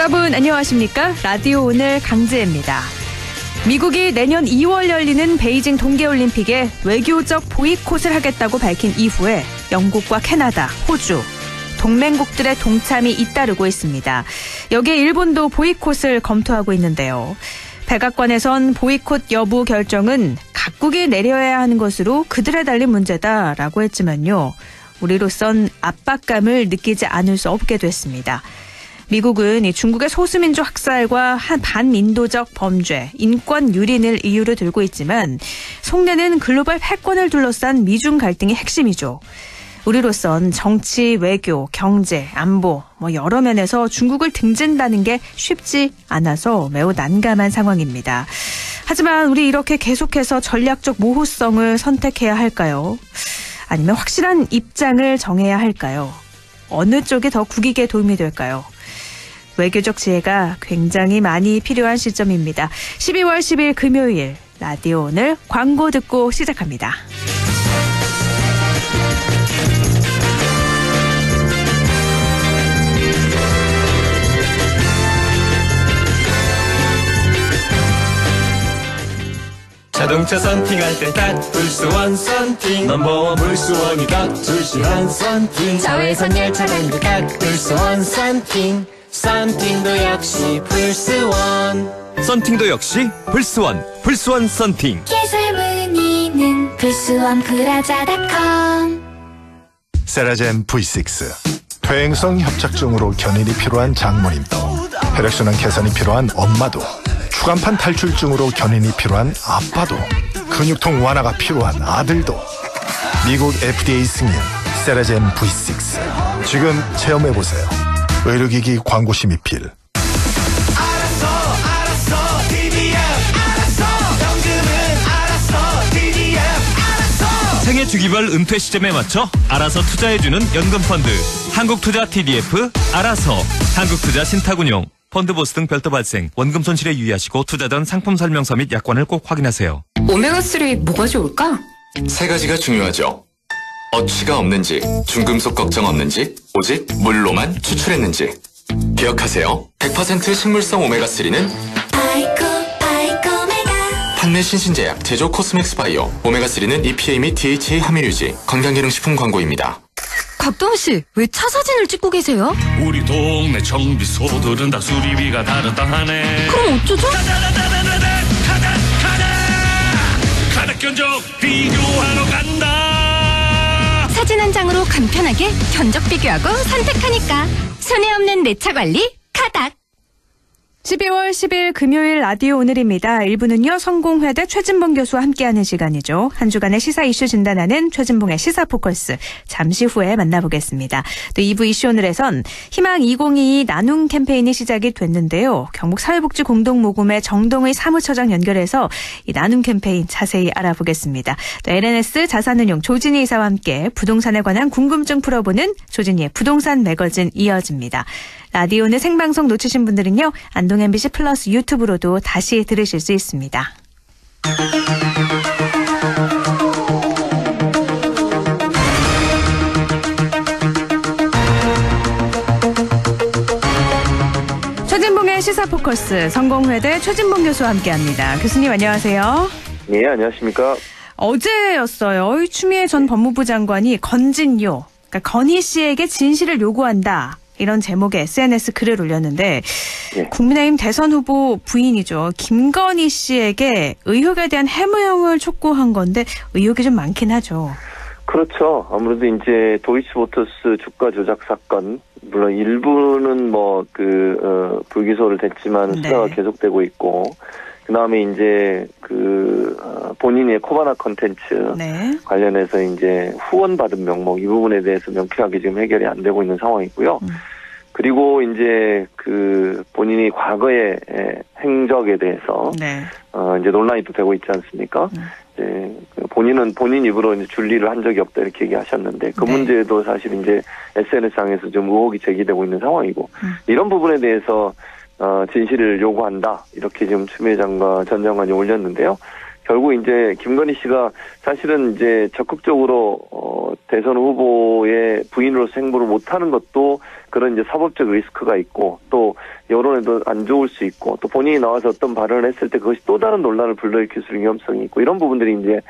여러분 안녕하십니까? 라디오 오늘 강지혜입니다. 미국이 내년 2월 열리는 베이징 동계올림픽에 외교적 보이콧을 하겠다고 밝힌 이후에 영국과 캐나다, 호주, 동맹국들의 동참이 잇따르고 있습니다. 여기에 일본도 보이콧을 검토하고 있는데요. 백악관에선 보이콧 여부 결정은 각국이 내려야 하는 것으로 그들에 달린 문제다라고 했지만요. 우리로선 압박감을 느끼지 않을 수 없게 됐습니다. 미국은 이 중국의 소수민족 학살과 반민도적 범죄, 인권 유린을 이유로 들고 있지만 속내는 글로벌 패권을 둘러싼 미중 갈등이 핵심이죠. 우리로선 정치, 외교, 경제, 안보 여러 면에서 중국을 등진다는 게 쉽지 않아서 매우 난감한 상황입니다. 하지만 우리 이렇게 계속해서 전략적 모호성을 선택해야 할까요? 아니면 확실한 입장을 정해야 할까요? 어느 쪽이 더 국익에 도움이 될까요? 외교적 지혜가 굉장히 많이 필요한 시점입니다. 12월 10일 금요일 라디오 오늘 광고 듣고 시작합니다. 자동차 썬팅할 때 딱 불스원 썬팅 넘버원 불스원이다 출시한 썬팅 자외선 열차 밴드 딱 불스원 썬팅 썬팅도 역시 불스원 썬팅도 역시 불스원 불스원 썬팅 기술 문의는 불스원 브라자닷컴. 세라젬 V6 퇴행성 협착증으로 견인이 필요한 장모님도 혈액순환 개선이 필요한 엄마도 추간판 탈출증으로 견인이 필요한 아빠도 근육통 완화가 필요한 아들도 미국 FDA 승인 세라젬 V6 지금 체험해보세요. 의료기기 광고시 미필. 알았어 DDF 알았어 연금은 알았어 DDF 알았어 생애 주기별 은퇴 시점에 맞춰 알아서 투자해주는 연금펀드 한국투자 TDF 알아서 한국투자 신탁운용 펀드보스 등 별도 발생, 원금 손실에 유의하시고 투자 전 상품 설명서 및 약관을 꼭 확인하세요. 오메가3 뭐가 좋을까? 세 가지가 중요하죠. 어취가 없는지, 중금속 걱정 없는지, 오직 물로만 추출했는지. 기억하세요. 100% 식물성 오메가3는 아이코메가 판매 신신제약, 제조 코스맥스 바이오. 오메가3는 EPA 및 DHA 함유 유지, 건강기능식품 광고입니다. 각도원 씨, 왜 차 사진을 찍고 계세요? 우리 동네 정비소들은 다 수리비가 다르다 하네. 그럼 어쩌죠? 가다 견적 비교하러 간다. 사진 한 장으로 간편하게 견적 비교하고 선택하니까 손해 없는 내 차 관리 카닥. 12월 10일 금요일 라디오 오늘입니다. 1부는요. 성공회대 최진봉 교수와 함께하는 시간이죠. 한 주간의 시사 이슈 진단하는 최진봉의 시사포커스. 잠시 후에 만나보겠습니다. 또 2부 이슈 오늘에선 희망 2022 나눔 캠페인이 시작이 됐는데요. 경북사회복지공동모금의 정동의 사무처장 연결해서 이 나눔 캠페인 자세히 알아보겠습니다. 또 LNS 자산운용 조진희 이사와 함께 부동산에 관한 궁금증 풀어보는 조진희의 부동산 매거진 이어집니다. 라디오는 생방송 놓치신 분들은요. 안동 MBC 플러스 유튜브로도 다시 들으실 수 있습니다. 최진봉의 시사포커스 성공회대 최진봉 교수와 함께합니다. 교수님 안녕하세요. 네, 안녕하십니까. 어제였어요. 추미애 전 법무부 장관이 건진요, 그러니까 건희 씨에게 진실을 요구한다. 이런 제목의 SNS 글을 올렸는데 네. 국민의힘 대선 후보 부인이죠. 김건희 씨에게 의혹에 대한 해명을 촉구한 건데 의혹이 좀 많긴 하죠. 그렇죠. 아무래도 이제 도이치모터스 주가 조작 사건, 물론 일부는 불기소를 됐지만 수사가 계속되고 있고, 그 다음에 이제 본인의 코바나 컨텐츠 관련해서 이제 후원받은 명목 이 부분에 대해서 명쾌하게 지금 해결이 안 되고 있는 상황이고요. 그리고 이제 본인이 과거의 행적에 대해서 이제 논란이 또 되고 있지 않습니까? 이제 본인은 본인 입으로 이제 준리를 한 적이 없다 이렇게 얘기하셨는데 그 문제도 사실 이제 SNS상에서 좀 의혹이 제기되고 있는 상황이고 이런 부분에 대해서 진실을 요구한다 이렇게 지금 추미애 전 장관이 올렸는데요. 결국 이제 김건희 씨가 사실은 이제 적극적으로 대선 후보의 부인으로서 행보를 못하는 것도 그런 이제 사법적 리스크가 있고 또 여론에도 안 좋을 수 있고 또 본인이 나와서 어떤 발언을 했을 때 그것이 또 다른 논란을 불러일으킬 수 있는 위험성이 있고 이런 부분들이 이제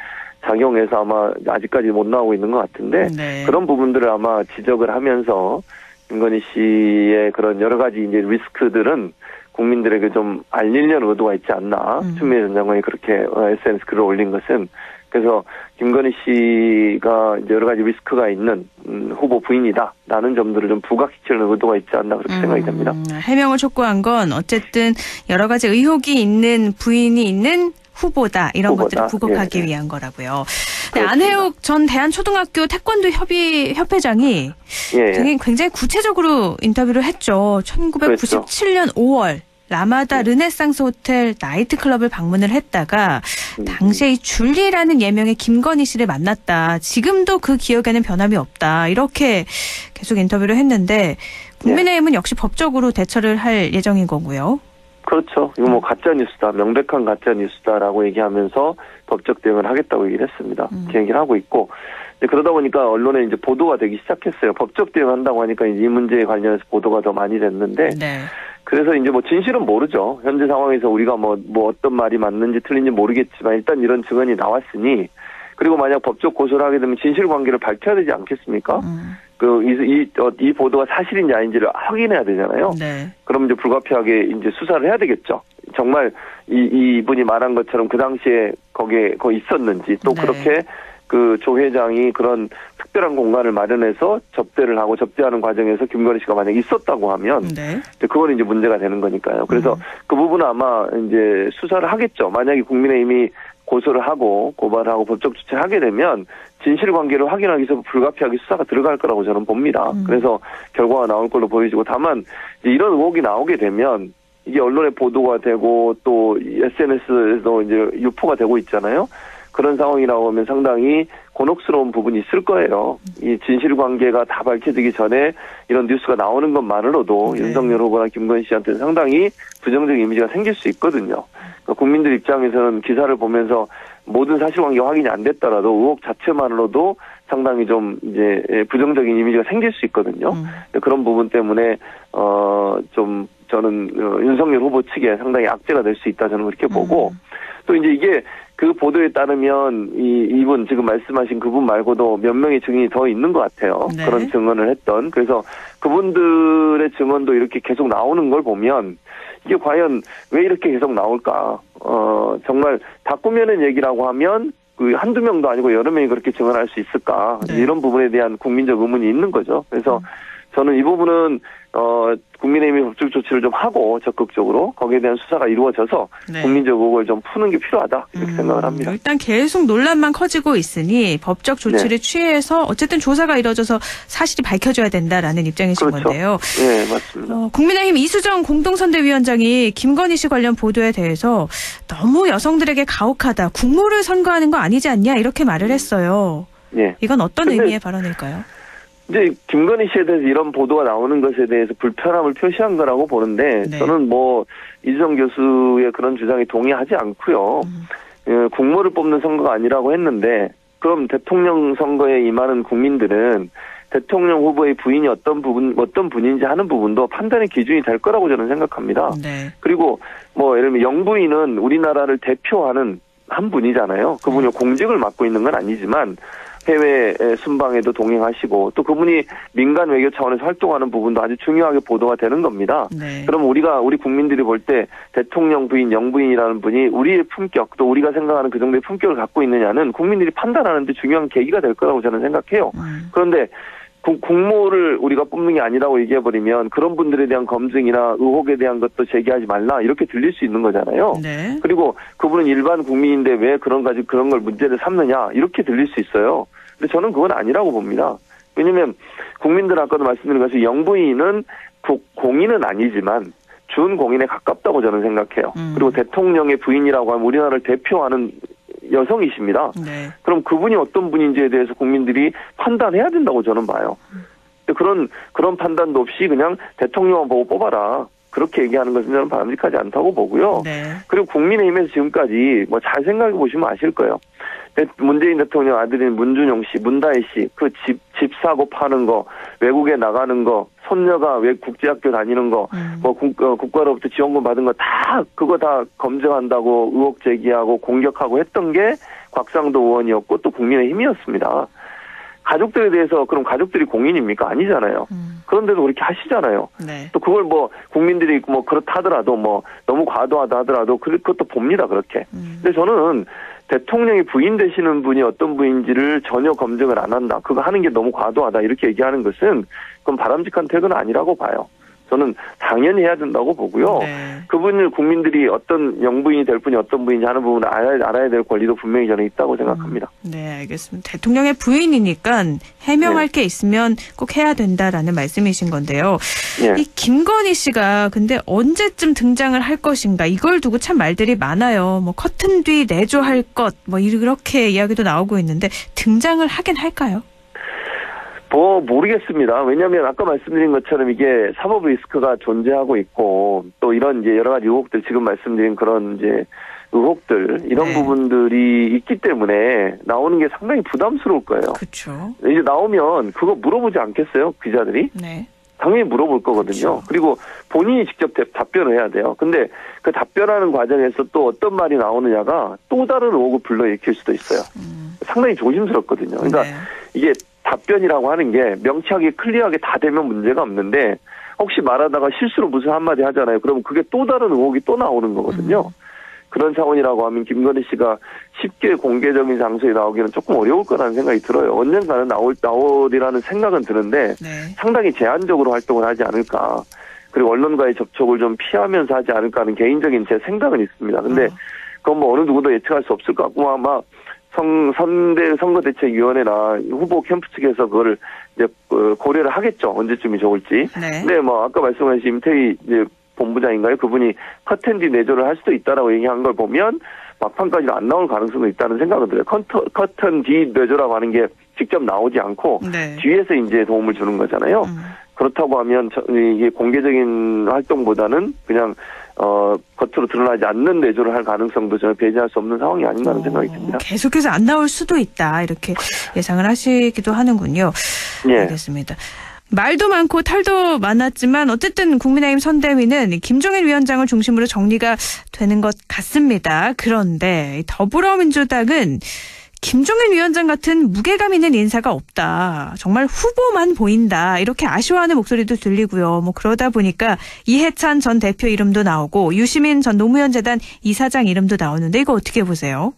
작용해서 아마 아직까지 못 나오고 있는 것 같은데 네. 그런 부분들을 아마 지적을 하면서 김건희 씨의 그런 여러 가지 이제 리스크들은 국민들에게 좀 알리려는 의도가 있지 않나. 추미애 전 장관이 그렇게 SNS 글을 올린 것은. 그래서 김건희 씨가 이제 여러 가지 리스크가 있는 후보 부인이다라는 점들을 좀 부각시키려는 의도가 있지 않나 그렇게 생각이 됩니다. 해명을 촉구한 건 어쨌든 여러 가지 의혹이 있는 부인이 있는 후보다 이런 것들을 부각하기 위한 거라고요. 네, 안혜욱 전 대한초등학교 태권도 협회장이 굉장히 구체적으로 인터뷰를 했죠. 1997년 5월 라마다 르네상스 호텔 나이트클럽을 방문을 했다가 당시에 이 줄리라는 예명의 김건희 씨를 만났다. 지금도 그 기억에는 변함이 없다. 이렇게 계속 인터뷰를 했는데 국민의힘은 역시 법적으로 대처를 할 예정인 거고요. 그렇죠. 이거 뭐 가짜뉴스다. 명백한 가짜뉴스다라고 얘기하면서 법적 대응을 하겠다고 얘기를 했습니다. 이렇게 얘기를 하고 있고 그러다 보니까 언론에 이제 보도가 되기 시작했어요. 법적 대응한다고 하니까 이 문제에 관련해서 보도가 더 많이 됐는데 그래서 이제 뭐 진실은 모르죠. 현재 상황에서 우리가 뭐 어떤 말이 맞는지 틀린지 모르겠지만 일단 이런 증언이 나왔으니 그리고 만약 법적 고소를 하게 되면 진실관계를 밝혀야 되지 않겠습니까? 이 보도가 사실인지 아닌지를 확인해야 되잖아요. 그럼 이제 불가피하게 이제 수사를 해야 되겠죠. 정말 이분이 말한 것처럼 그 당시에 거기 있었는지 또 그렇게 그 조 회장이 그런 특별한 공간을 마련해서 접대를 하고 접대하는 과정에서 김건희 씨가 만약 있었다고 하면 그건 이제 문제가 되는 거니까요. 그래서 그 부분은 아마 이제 수사를 하겠죠. 만약에 국민의힘이 고소를 하고 고발하고 법적 조치를 하게 되면 진실관계를 확인하기 위해서 불가피하게 수사가 들어갈 거라고 저는 봅니다. 그래서 결과가 나올 걸로 보여지고 다만 이런 의혹이 나오게 되면 이게 언론에 보도가 되고 또 SNS에서 이제 유포가 되고 있잖아요. 그런 상황이 나오면 상당히 곤혹스러운 부분이 있을 거예요. 이 진실관계가 다 밝혀지기 전에 이런 뉴스가 나오는 것만으로도 윤석열 후보나 김건희 씨한테는 상당히 부정적 이미지가 생길 수 있거든요. 그러니까 국민들 입장에서는 기사를 보면서 모든 사실관계가 확인이 안 됐더라도 의혹 자체만으로도 상당히 좀 이제 부정적인 이미지가 생길 수 있거든요. 그런 부분 때문에 좀 저는 윤석열 후보 측에 상당히 악재가 될 수 있다 저는 그렇게 보고 또 이제 이게 그 보도에 따르면 이분 지금 말씀하신 그분 말고도 몇 명의 증인이 더 있는 것 같아요. 그런 증언을 했던. 그래서 그분들의 증언도 이렇게 계속 나오는 걸 보면 이게 과연 왜 이렇게 계속 나올까? 정말 다 꾸며낸 얘기라고 하면 그 한두 명도 아니고 여러 명이 그렇게 증언할 수 있을까? 이런 부분에 대한 국민적 의문이 있는 거죠. 그래서 저는 이 부분은 국민의힘이 법적 조치를 좀 하고 적극적으로 거기에 대한 수사가 이루어져서 국민적 의혹을 좀 푸는 게 필요하다 이렇게 생각을 합니다. 일단 계속 논란만 커지고 있으니 법적 조치를 취해서 어쨌든 조사가 이루어져서 사실이 밝혀져야 된다라는 입장이신 건데요. 네, 맞습니다. 국민의힘 이수정 공동선대위원장이 김건희 씨 관련 보도에 대해서 너무 여성들에게 가혹하다. 국모를 선거하는 거 아니지 않냐 이렇게 말을 했어요. 이건 어떤 의미의 발언일까요? 이제 김건희 씨에 대해서 이런 보도가 나오는 것에 대해서 불편함을 표시한 거라고 보는데 저는 뭐 이수정 교수의 그런 주장에 동의하지 않고요. 국모를 뽑는 선거가 아니라고 했는데 그럼 대통령 선거에 임하는 국민들은 대통령 후보의 부인이 어떤 분인지 하는 부분도 판단의 기준이 될 거라고 저는 생각합니다. 그리고 뭐 예를 들면 영부인은 우리나라를 대표하는 한 분이잖아요. 그분이 공직을 맡고 있는 건 아니지만 해외 순방에도 동행하시고 또 그분이 민간 외교 차원에서 활동하는 부분도 아주 중요하게 보도가 되는 겁니다. 그럼 우리 국민들이 볼 때 대통령 부인, 영부인이라는 분이 우리의 품격 또 우리가 생각하는 그 정도의 품격을 갖고 있느냐는 국민들이 판단하는 데 중요한 계기가 될 거라고 저는 생각해요. 그런데 국모를 우리가 뽑는 게 아니라고 얘기해버리면 그런 분들에 대한 검증이나 의혹에 대한 것도 제기하지 말라 이렇게 들릴 수 있는 거잖아요. 그리고 그분은 일반 국민인데 왜 그런 걸 문제를 삼느냐 이렇게 들릴 수 있어요. 근데 저는 그건 아니라고 봅니다. 왜냐면 국민들 아까도 말씀드린 것처럼 영부인은 공인은 아니지만 준공인에 가깝다고 저는 생각해요. 그리고 대통령의 부인이라고 하면 우리나라를 대표하는 여성이십니다. 그럼 그분이 어떤 분인지에 대해서 국민들이 판단해야 된다고 저는 봐요. 그런 판단도 없이 그냥 대통령만 보고 뽑아라. 그렇게 얘기하는 것은 저는 바람직하지 않다고 보고요. 네. 그리고 국민의힘에서 지금까지 뭐 잘 생각해 보시면 아실 거예요. 문재인 대통령 아들인 문준용 씨, 문다혜 씨, 그 집 사고 파는 거, 외국에 나가는 거, 손녀가 외국 국제학교 다니는 거, 뭐 국가로부터 지원금 받은 거 그거 다 검증한다고 의혹 제기하고 공격하고 했던 게 곽상도 의원이었고 또 국민의힘이었습니다. 가족들에 대해서 그럼 가족들이 공인입니까? 아니잖아요. 그런데도 그렇게 하시잖아요. 네. 또 그걸 뭐 국민들이 뭐 그렇다 하더라도 뭐 너무 과도하다 하더라도 그것도 봅니다. 그렇게. 근데 저는 대통령이 부인 되시는 분이 어떤 분인지를 전혀 검증을 안 한다. 그거 하는 게 너무 과도하다. 이렇게 얘기하는 것은 그건 바람직한 태도는 아니라고 봐요. 저는 당연히 해야 된다고 보고요. 네. 그분을 국민들이 어떤 영부인이 될 분이 어떤 분인지 하는 부분을 알아야 될 권리도 분명히 저는 있다고 생각합니다. 네, 알겠습니다. 대통령의 부인이니까 해명할 게 있으면 꼭 해야 된다라는 말씀이신 건데요. 네. 이 김건희 씨가 근데 언제쯤 등장을 할 것인가 이걸 두고 참 말들이 많아요. 뭐 커튼 뒤 내조할 것 뭐 이렇게 이야기도 나오고 있는데 등장을 하긴 할까요? 모르겠습니다. 왜냐하면 아까 말씀드린 것처럼 이게 사법 리스크가 존재하고 있고 또 이런 이제 여러 가지 의혹들 지금 말씀드린 그런 이제 의혹들 이런 네. 부분들이 있기 때문에 나오는 게 상당히 부담스러울 거예요. 그렇죠. 이제 나오면 그거 물어보지 않겠어요? 기자들이? 네. 당연히 물어볼 거거든요. 그렇죠. 그리고 본인이 직접 답변을 해야 돼요. 근데 그 답변하는 과정에서 또 어떤 말이 나오느냐가 또 다른 의혹을 불러일으킬 수도 있어요. 상당히 조심스럽거든요. 그러니까 네. 이게 답변이라고 하는 게 명쾌하게 클리어하게 다 되면 문제가 없는데 혹시 말하다가 실수로 무슨 한마디 하잖아요. 그러면 그게 또 다른 의혹이 또 나오는 거거든요. 그런 차원이라고 하면 김건희 씨가 쉽게 공개적인 장소에 나오기는 조금 어려울 거라는 생각이 들어요. 언젠가는 나오리라는 생각은 드는데 네. 상당히 제한적으로 활동을 하지 않을까. 그리고 언론과의 접촉을 좀 피하면서 하지 않을까 하는 개인적인 제 생각은 있습니다. 근데 그건 뭐 어느 누구도 예측할 수 없을 것 같고 아마 선거대책위원회나 후보 캠프 측에서 그거를 이제 고려를 하겠죠. 언제쯤이 좋을지. 네. 근데 뭐 아까 말씀하신 임태희 이제 본부장인가요? 그분이 커튼 뒤 내조를 할 수도 있다라고 얘기한 걸 보면 막판까지 안 나올 가능성도 있다는 생각은 들어요. 커튼 뒤 내조라고 하는 게 직접 나오지 않고 네. 뒤에서 이제 도움을 주는 거잖아요. 그렇다고 하면 이게 공개적인 활동보다는 그냥 겉으로 드러나지 않는 내조를 할 가능성도 저는 배제할 수 없는 상황이 아닌가 하는 생각이 듭니다. 계속해서 안 나올 수도 있다 이렇게 예상을 하시기도 하는군요. 예. 알겠습니다. 말도 많고 탈도 많았지만 어쨌든 국민의힘 선대위는 김종인 위원장을 중심으로 정리가 되는 것 같습니다. 그런데 더불어민주당은 김종인 위원장 같은 무게감 있는 인사가 없다. 정말 후보만 보인다. 이렇게 아쉬워하는 목소리도 들리고요. 뭐 그러다 보니까 이해찬 전 대표 이름도 나오고 유시민 전 노무현재단 이사장 이름도 나오는데 이거 어떻게 보세요?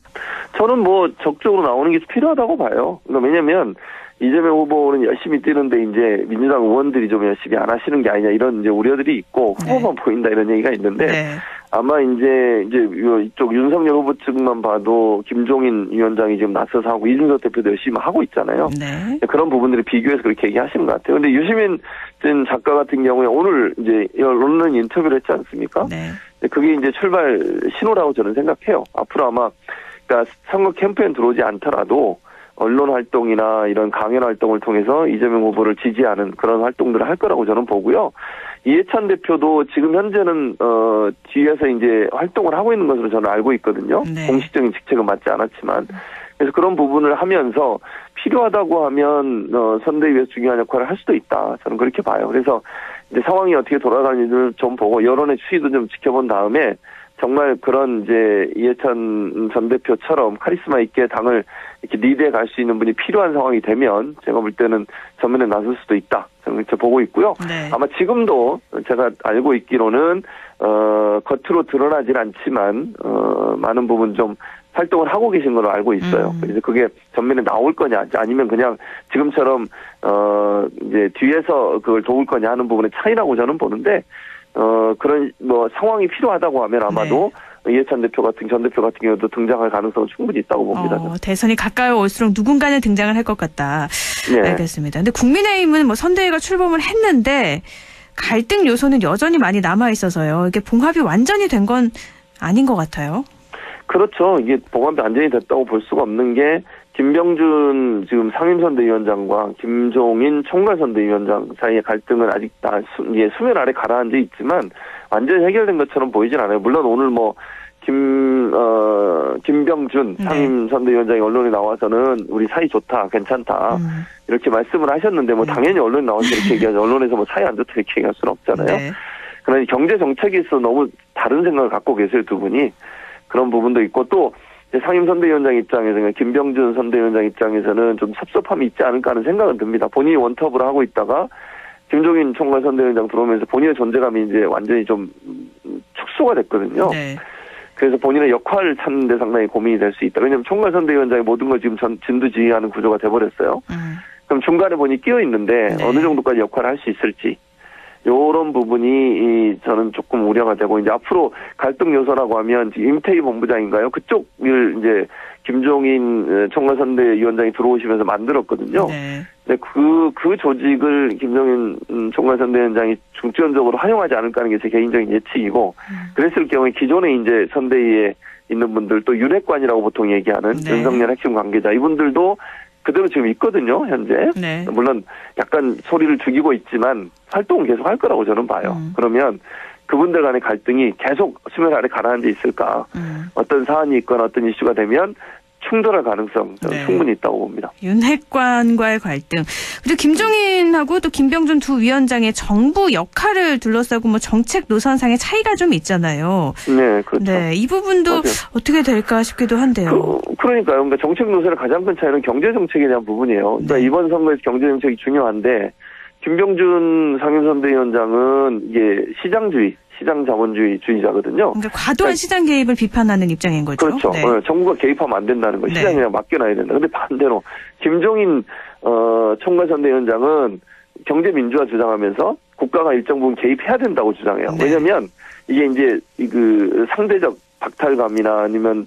저는 뭐 적극적으로 나오는 게 필요하다고 봐요. 그러니까 왜냐면 이재명 후보는 열심히 뛰는데 이제 민주당 의원들이 좀 열심히 안 하시는 게 아니냐 이런 이제 우려들이 있고 후보만 보인다 이런 얘기가 있는데 네. 아마 이제 이쪽 윤석열 후보 측만 봐도 김종인 위원장이 지금 나서서 하고 이준석 대표도 열심히 하고 있잖아요. 네. 그런 부분들을 비교해서 그렇게 얘기하시는 것 같아요. 근데 유시민 전 작가 같은 경우에 오늘 이제 언론 인터뷰를 했지 않습니까? 네. 그게 이제 출발 신호라고 저는 생각해요. 앞으로 아마 그러니까 선거 캠페인 들어오지 않더라도 언론 활동이나 이런 강연 활동을 통해서 이재명 후보를 지지하는 그런 활동들을 할 거라고 저는 보고요. 이해찬 대표도 지금 현재는 뒤에서 이제 활동을 하고 있는 것으로 저는 알고 있거든요. 네. 공식적인 직책은 맞지 않았지만 그래서 그런 부분을 하면서 필요하다고 하면 선대위에서 중요한 역할을 할 수도 있다. 저는 그렇게 봐요. 그래서 이제 상황이 어떻게 돌아가는지를 좀 보고 여론의 추이도 좀 지켜본 다음에 정말 그런 이제 이해찬 전 대표처럼 카리스마 있게 당을 이렇게 리드해 갈 수 있는 분이 필요한 상황이 되면 제가 볼 때는 전면에 나설 수도 있다. 저는 그렇게 보고 있고요. 네. 아마 지금도 제가 알고 있기로는 겉으로 드러나질 않지만 많은 부분 좀 활동을 하고 계신 걸로 알고 있어요. 그래서 그게 전면에 나올 거냐 아니면 그냥 지금처럼 이제 뒤에서 그걸 도울 거냐 하는 부분의 차이라고 저는 보는데 그런 뭐 상황이 필요하다고 하면 아마도 네. 이해찬 대표 같은 전 대표 같은 경우도 등장할 가능성은 충분히 있다고 봅니다. 대선이 가까이 올수록 누군가는 등장을 할 것 같다. 네. 알겠습니다. 근데 국민의힘은 뭐 선대위가 출범을 했는데 갈등 요소는 여전히 많이 남아 있어서요. 이게 봉합이 완전히 된 건 아닌 것 같아요. 그렇죠. 이게 봉합이 완전히 됐다고 볼 수가 없는 게 김병준 지금 상임선대위원장과 김종인 총괄선대위원장 사이의 갈등은 아직 다 수면 아래 가라앉아 있지만 완전히 해결된 것처럼 보이진 않아요. 물론 오늘 뭐 김병준 상임선대위원장이 언론에 나와서는 우리 사이 좋다, 괜찮다 이렇게 말씀을 하셨는데 뭐 당연히 언론에 나와서 이렇게 얘기하죠. 언론에서 뭐 사이 안 좋다 이렇게 얘기할 수는 없잖아요. 네. 그러나 경제 정책에 있어서 너무 다른 생각을 갖고 계세요, 두 분이. 그런 부분도 있고 또 상임선대위원장 입장에서는 김병준 선대위원장 입장에서는 좀 섭섭함이 있지 않을까 하는 생각은 듭니다. 본인이 원톱으로 하고 있다가 김종인 총괄 선대위원장 들어오면서 본인의 존재감이 이제 완전히 좀 축소가 됐거든요. 네. 그래서 본인의 역할을 찾는 데 상당히 고민이 될 수 있다. 왜냐하면 총괄 선대위원장이 모든 걸 지금 진두지휘하는 구조가 돼버렸어요. 그럼 중간에 본인이 끼어 있는데 네. 어느 정도까지 역할을 할 수 있을지. 요런 부분이 저는 조금 우려가 되고 이제 앞으로 갈등 요소라고 하면 임태희 본부장인가요? 그쪽을 이제 김종인 총괄선대위원장이 들어오시면서 만들었거든요. 네. 근데 그 조직을 김종인 총괄선대위원장이 중점적으로 활용하지 않을까 하는 게 제 개인적인 예측이고 그랬을 경우에 기존에 이제 선대위에 있는 분들 또 윤핵관이라고 보통 얘기하는 네. 윤석열 핵심 관계자 이분들도 그대로 지금 있거든요, 현재. 네. 물론 약간 소리를 죽이고 있지만 활동은 계속 할 거라고 저는 봐요. 그러면 그분들 간의 갈등이 계속 수면 아래 가라앉아 있을까. 어떤 사안이 있거나 어떤 이슈가 되면 충돌할 가능성 저는 네. 충분히 있다고 봅니다. 윤핵관과의 갈등. 그리고 김종인하고 또 김병준 두 위원장의 정부 역할을 둘러싸고 뭐 정책 노선상의 차이가 좀 있잖아요. 네, 그렇죠. 네, 이 부분도 맞아요. 어떻게 될까 싶기도 한데요. 그러니까요. 그러니까 정책 노선의 가장 큰 차이는 경제 정책에 대한 부분이에요. 그러니까 네. 이번 선거에서 경제 정책이 중요한데 김병준 상임선대위원장은 이게 시장 자본주의자거든요. 그러니까 과도한 시장 개입을 비판하는 입장인 거죠. 그렇죠. 네. 정부가 개입하면 안 된다는 거예요. 네. 시장에 그냥 맡겨놔야 된다. 근데 반대로 김종인 총괄선대위원장은 경제민주화 주장하면서 국가가 일정 부분 개입해야 된다고 주장해요. 네. 왜냐하면 이게 이제 그 상대적 박탈감이나 아니면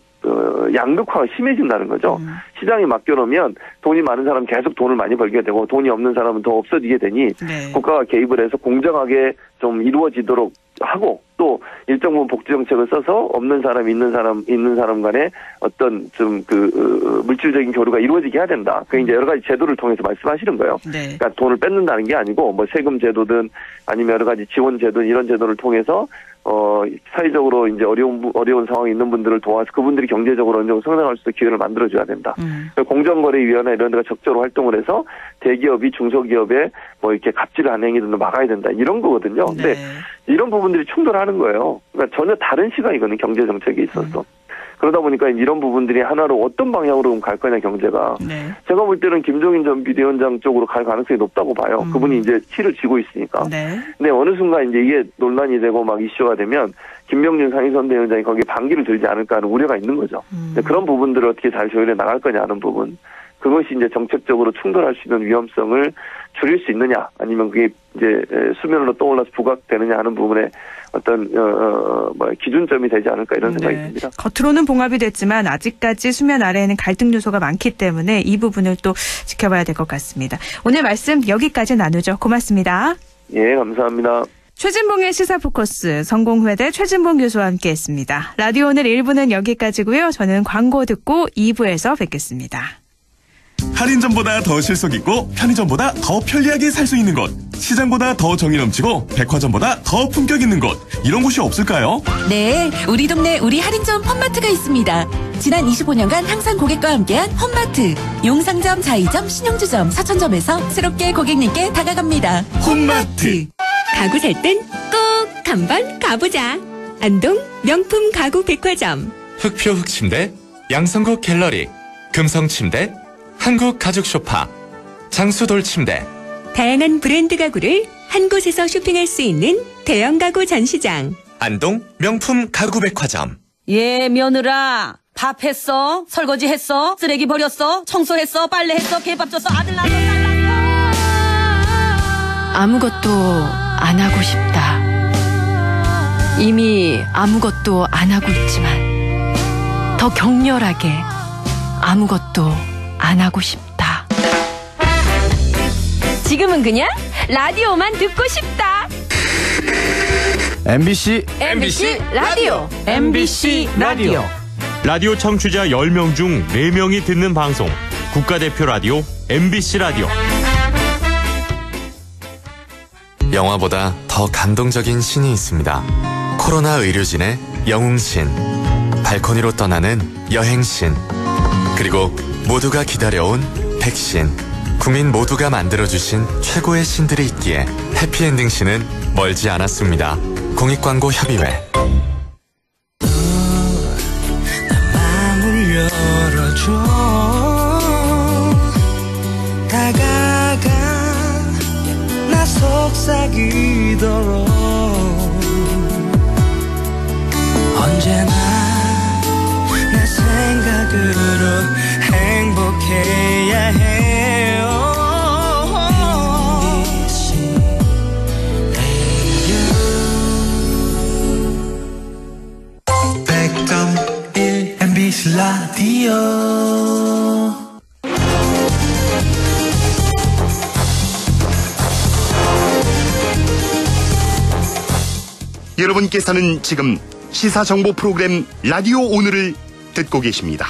양극화가 심해진다는 거죠. 시장에 맡겨놓으면 돈이 많은 사람은 계속 돈을 많이 벌게 되고 돈이 없는 사람은 더 없어지게 되니 네. 국가가 개입을 해서 공정하게 좀 이루어지도록 하고 또 일정 부분 복지 정책을 써서 없는 사람 있는 사람 간에 어떤 좀 물질적인 교류가 이루어지게 해야 된다. 그게 이제 여러 가지 제도를 통해서 말씀하시는 거예요. 네. 그러니까 돈을 뺏는다는 게 아니고 뭐 세금 제도든 아니면 여러 가지 지원 제도 이런 제도를 통해서 사회적으로 이제 어려운 상황에 있는 분들을 도와서 그분들이 경제적으로 어느 정도 성장할 수 있는 기회를 만들어줘야 된다. 공정거래위원회 이런 데가 적극적으로 활동을 해서 대기업이 중소기업에 뭐 이렇게 갑질을 하는 행위들도 막아야 된다. 이런 거거든요. 근데 이런 부분들이 충돌하는 거예요. 그러니까 전혀 다른 시각이거든요. 경제 정책에 있어서. 그러다 보니까 이런 부분들이 하나로 어떤 방향으로 갈 거냐 경제가. 네. 제가 볼 때는 김종인 전 비대위원장 쪽으로 갈 가능성이 높다고 봐요. 그분이 이제 키를 쥐고 있으니까. 네. 근데 어느 순간 이제 이게 논란이 되고 막 이슈가 되면 김병준 상임선대위원장이 거기에 반기를 들지 않을까 하는 우려가 있는 거죠. 근데 그런 부분들을 어떻게 잘 조율해 나갈 거냐 하는 부분. 그것이 이제 정책적으로 충돌할 수 있는 위험성을 줄일 수 있느냐, 아니면 그게 이제 수면으로 떠올라서 부각되느냐 하는 부분에 어떤 기준점이 되지 않을까 이런 생각이 듭니다. 겉으로는 봉합이 됐지만 아직까지 수면 아래에는 갈등 요소가 많기 때문에 이 부분을 또 지켜봐야 될 것 같습니다. 오늘 말씀 여기까지 나누죠. 고맙습니다. 예, 감사합니다. 최진봉의 시사포커스 성공회대 최진봉 교수와 함께했습니다. 라디오 오늘 1부는 여기까지고요. 저는 광고 듣고 2부에서 뵙겠습니다. 할인점보다 더 실속 있고 편의점보다 더 편리하게 살 수 있는 곳, 시장보다 더 정이 넘치고 백화점보다 더 품격 있는 곳, 이런 곳이 없을까요? 네, 우리 동네 우리 할인점 홈마트가 있습니다. 지난 25년간 항상 고객과 함께한 홈마트. 용상점, 자이점, 신용주점, 서천점에서 새롭게 고객님께 다가갑니다. 홈마트. 가구 살 땐 꼭 한번 가보자. 안동 명품 가구 백화점. 흑표 흑침대, 양성국 갤러리, 금성침대, 한국 가죽 소파, 장수돌 침대. 다양한 브랜드 가구를 한 곳에서 쇼핑할 수 있는 대형 가구 전시장. 안동 명품 가구 백화점. 예, 며느라. 밥 했어? 설거지 했어? 쓰레기 버렸어? 청소했어? 빨래했어? 개밥 줬어? 아들 낳았어? 딸 낳았어? 아무것도 안 하고 싶다. 이미 아무것도 안 하고 있지만 더 격렬하게 아무것도 안 하고 싶다. 지금은 그냥 라디오만 듣고 싶다. MBC 라디오. MBC 라디오. 라디오 청취자 10명 중 4명이 듣는 방송. 국가대표 라디오 MBC 라디오. 영화보다 더 감동적인 신이 있습니다. 코로나 의료진의 영웅신, 발코니로 떠나는 여행신, 그리고 모두가 기다려온 백신. 국민 모두가 만들어주신 최고의 신들이 있기에 해피엔딩 신은 멀지 않았습니다. 공익광고협의회. 마음을 열어줘. 다가가 나 속삭이도록 언제나 내 생각으로 행복해야 해요. 100.1 MBC 라디오. 여러분께서는 지금 시사정보 프로그램 라디오 오늘을 듣고 계십니다.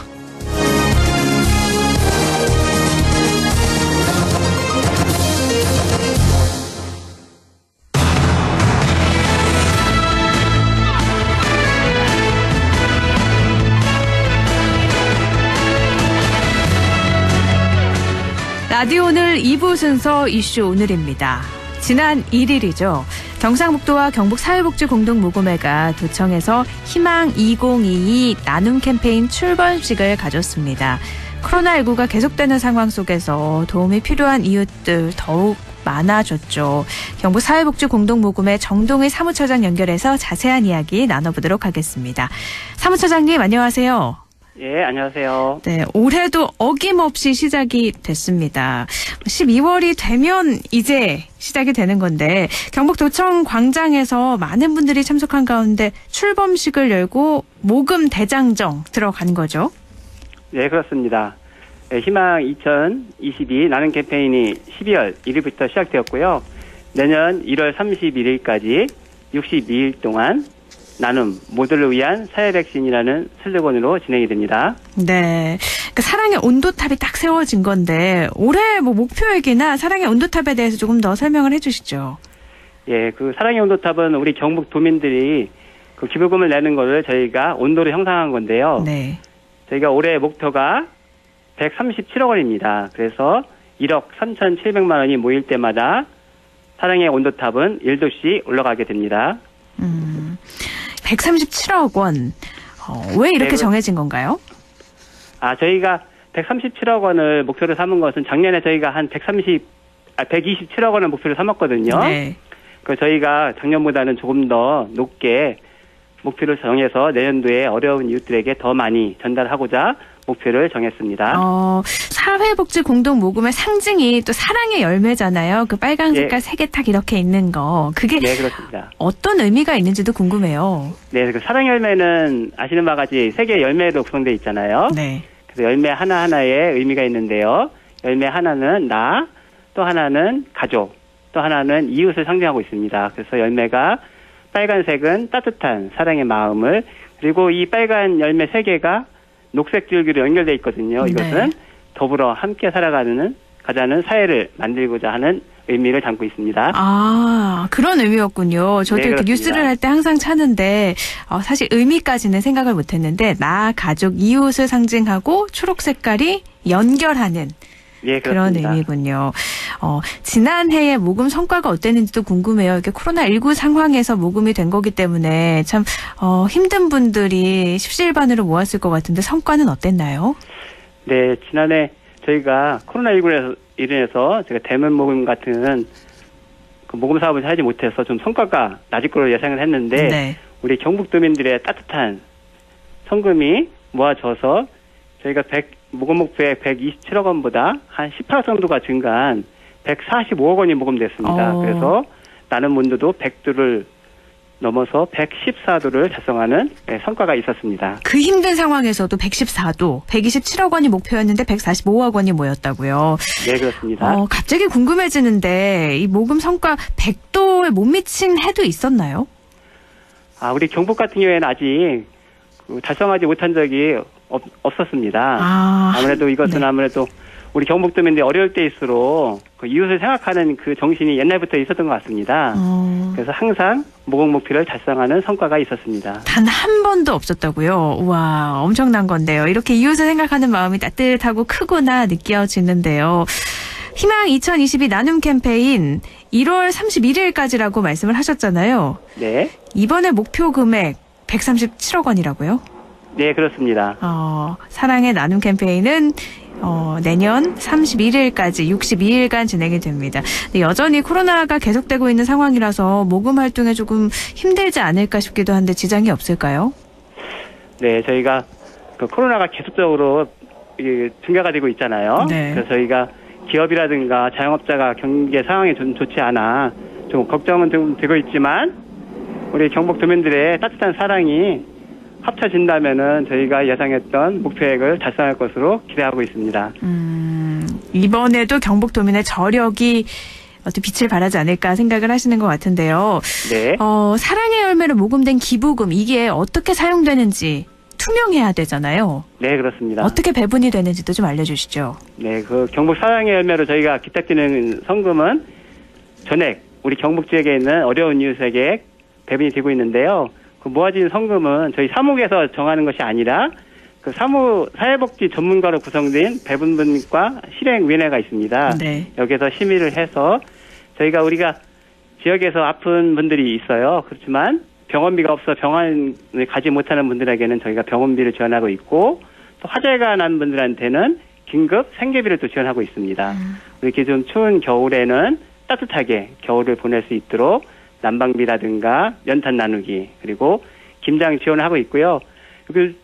라디오 오늘 2부 순서 이슈 오늘입니다. 지난 1일이죠. 경상북도와 경북사회복지공동모금회가 도청에서 희망 2022 나눔 캠페인 출범식을 가졌습니다. 코로나19가 계속되는 상황 속에서 도움이 필요한 이웃들 더욱 많아졌죠. 경북사회복지공동모금회 정동희 사무처장 연결해서 자세한 이야기 나눠보도록 하겠습니다. 사무처장님 안녕하세요. 예, 안녕하세요. 네, 올해도 어김없이 시작이 됐습니다. 12월이 되면 이제 시작이 되는 건데 경북도청 광장에서 많은 분들이 참석한 가운데 출범식을 열고 모금 대장정 들어간 거죠? 네, 그렇습니다. 희망 2022 나눔 캠페인이 12월 1일부터 시작되었고요. 내년 1월 31일까지 62일 동안 나눔, 모두를 위한 사회 백신이라는 슬로건으로 진행이 됩니다. 네. 그러니까 사랑의 온도탑이 딱 세워진 건데 올해 목표액이나 사랑의 온도탑에 대해서 조금 더 설명을 해 주시죠. 예, 그 사랑의 온도탑은 우리 경북 도민들이 그 기부금을 내는 거를 저희가 온도를 형성한 건데요. 네. 저희가 올해 목표가 137억 원입니다. 그래서 1억 3,700만 원이 모일 때마다 사랑의 온도탑은 1도씩 올라가게 됩니다. 137억 원. 왜 이렇게 정해진 건가요? 저희가 137억 원을 목표로 삼은 것은 작년에 저희가 한 127억 원을 목표로 삼았거든요. 네. 그 저희가 작년보다는 조금 더 높게 목표를 정해서 내년도에 어려운 이웃들에게 더 많이 전달하고자 목표를 정했습니다. 사회복지공동모금의 상징이 또 사랑의 열매잖아요. 그 빨간 색깔 3개 딱 이렇게 있는 거. 그게 네, 그렇습니다. 어떤 의미가 있는지도 궁금해요. 네, 그 사랑 열매는 아시는 바와 같이 3개의 열매로 구성되어 있잖아요. 네. 그래서 열매 하나하나에 의미가 있는데요. 열매 하나는 나, 또 하나는 가족, 또 하나는 이웃을 상징하고 있습니다. 그래서 열매가 빨간색은 따뜻한 사랑의 마음을, 그리고 이 빨간 열매 3개가 녹색 줄기로 연결되어 있거든요. 이것은 더불어 함께 가자는 사회를 만들고자 하는 의미를 담고 있습니다. 그런 의미였군요. 저도 이렇게 뉴스를 할 때 항상 찾는데 사실 의미까지는 생각을 못했는데 나, 가족, 이웃을 상징하고 초록 색깔이 연결하는 그런 의미군요. 지난해에 모금 성과가 어땠는지도 궁금해요. 이게 코로나19 상황에서 모금이 된 거기 때문에 참 힘든 분들이 십시일반으로 모았을 것 같은데 성과는 어땠나요? 네, 지난해 저희가 코로나19로 인해서 제가 대면 모금 같은 그 모금 사업을 하지 못해서 좀 성과가 낮을 거로 예상을 했는데 우리 경북도민들의 따뜻한 성금이 모아져서 저희가 모금 목표액 127억 원보다 한 18억 정도가 증가한 145억 원이 모금됐습니다. 그래서 나눔 문도도 100도를 넘어서 114도를 달성하는 성과가 있었습니다. 그 힘든 상황에서도 114도, 127억 원이 목표였는데 145억 원이 모였다고요. 네, 그렇습니다. 갑자기 궁금해지는데 이 모금 성과 100도에 못 미친 해도 있었나요? 우리 경북 같은 경우에는 아직 달성하지 못한 적이 없었습니다. 아무래도 이것은 아무래도 우리 경북도민들이 어려울 때일수록 그 이웃을 생각하는 그 정신이 옛날부터 있었던 것 같습니다. 그래서 항상 모금 목표를 달성하는 성과가 있었습니다. 단 한 번도 없었다고요? 우와, 엄청난 건데요. 이렇게 이웃을 생각하는 마음이 따뜻하고 크구나 느껴지는데요. 희망 2022 나눔 캠페인 1월 31일까지라고 말씀을 하셨잖아요. 네. 이번에 목표 금액 137억 원이라고요? 네, 그렇습니다. 사랑의 나눔 캠페인은 내년 31일까지 62일간 진행이 됩니다. 근데 여전히 코로나가 계속되고 있는 상황이라서 모금 활동에 조금 힘들지 않을까 싶기도 한데 지장이 없을까요? 네, 저희가 그 코로나가 계속적으로 증가가 되고 있잖아요. 네. 그래서 저희가 기업이라든가 자영업자가 경제 상황이 좀 좋지 않아 좀 걱정은 좀 되고 있지만 우리 경북도민들의 따뜻한 사랑이 합쳐진다면은 저희가 예상했던 목표액을 달성할 것으로 기대하고 있습니다. 이번에도 경북도민의 저력이 어떤 빛을 발하지 않을까 생각을 하시는 것 같은데요. 네. 사랑의 열매로 모금된 기부금 이게 어떻게 사용되는지 투명해야 되잖아요. 네, 그렇습니다. 어떻게 배분이 되는지도 좀 알려주시죠. 네, 그 경북 사랑의 열매로 저희가 기탁드리는 성금은 전액 우리 경북 지역에 있는 어려운 이웃에게 배분이 되고 있는데요. 그 모아진 성금은 저희 사무국에서 정하는 것이 아니라 그 사회복지 전문가로 구성된 배분분과 실행위원회가 있습니다. 네. 여기서 심의를 해서 우리가 지역에서 아픈 분들이 있어요. 그렇지만 병원비가 없어 병원을 가지 못하는 분들에게는 저희가 병원비를 지원하고 있고 또 화재가 난 분들한테는 긴급 생계비를 또 지원하고 있습니다. 이렇게 좀 추운 겨울에는 따뜻하게 겨울을 보낼 수 있도록 난방비라든가 연탄 나누기 그리고 김장 지원을 하고 있고요. 그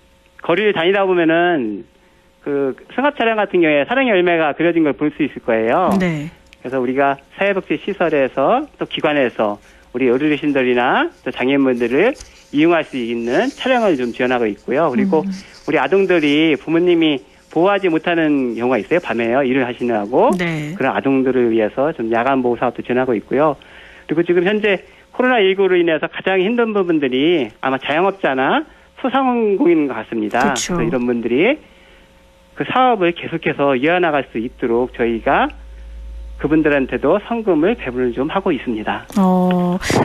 거리를 다니다 보면은 그 승합 차량 같은 경우에 사랑의 열매가 그려진 걸 볼 수 있을 거예요. 네. 그래서 우리가 사회복지 시설에서 또 기관에서 우리 어르신들이나 또 장애인분들을 이용할 수 있는 차량을 좀 지원하고 있고요. 그리고 우리 아동들이 부모님이 보호하지 못하는 경우가 있어요. 밤에요. 일을 하시느라고. 네. 그런 아동들을 위해서 좀 야간 보호 사업도 지원하고 있고요. 그리고 지금 현재 코로나19로 인해서 가장 힘든 부분들이 아마 자영업자나 소상공인인 것 같습니다. 그렇죠. 그래서 이런 분들이 그 사업을 계속해서 이어나갈 수 있도록 저희가 그분들한테도 성금을 배분을 좀 하고 있습니다.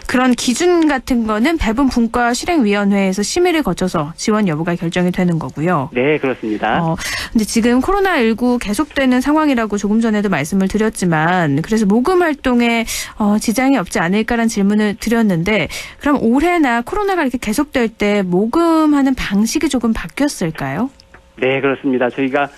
그런 기준 같은 거는 배분 분과 실행위원회에서 심의를 거쳐서 지원 여부가 결정이 되는 거고요. 네, 그렇습니다. 근데 지금 코로나19 계속되는 상황이라고 조금 전에도 말씀을 드렸지만 그래서 모금 활동에 지장이 없지 않을까라는 질문을 드렸는데 그럼 올해나 코로나가 이렇게 계속될 때 모금하는 방식이 조금 바뀌었을까요? 네, 그렇습니다. 저희가